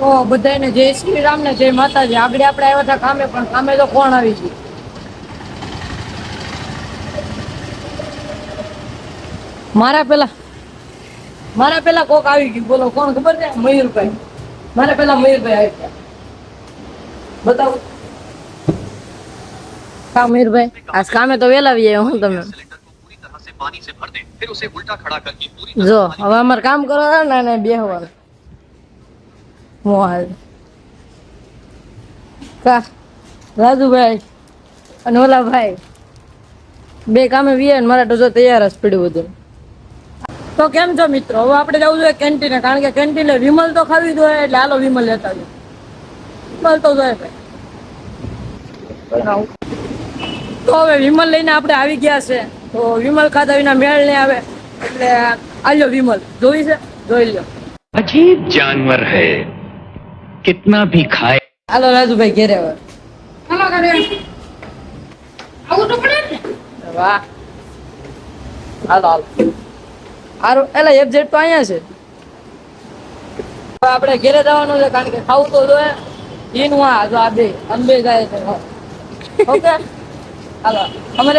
ઓ બધાને જય શ્રી રામ ને જય માતાજી. આગળ આપણે આવ્યા હતા કામે, પણ કામે તો કોણ આવી છે? મારા પેલા કોક આવી ગયું. બોલો કોણ ખબર છે? મયુરભાઈ. મારા પેલા મયુરભાઈ આવી ગયા. બતાવો કા મયુરભાઈ આજ કામે તો વેલા આવી આવ્યો. હું તમે જો હવે અમારે કામ કરવા ને બેહવાનું મોહાલ કા રાજુભાઈ અને ઓલા ભાઈ બે કામે વીએ ને મારા તો જો તૈયાર જ પડ્યું બધું. તો કેમ છો મિત્રો? હવે આપણે જવું જોઈએ કેન્ટીને, કારણ કે કેન્ટીને વિમલ તો ખાવી જોઈએ, એટલે હાલો વિમલ લેતા આવીએ. વિમલ તો જોઈએ ભાઈ. તો હવે વિમલ લઈને આપણે આવી ગયા છે. તો વિમલ ખાધા વિના મેળ નહીં આવે, એટલે આલ્યો વિમલ જોઈ છે, જોઈ લ્યો. अजीब जानवर है, कितना भी खाए. હાલો રાજુભાઈ ઘેરે હવે. હાલો ઘરે આવું તો પડે ને. વાહ હાલો હાલો હારું. એટલે એફઝેડ તો અહીંયા છે. આપણે ઘેરે જવાનું છે, કારણ કે ખાવું તો જોઈએ. ઈનું આ જો આ બે અંબે જાય છે. ઓકે હાલો અમારે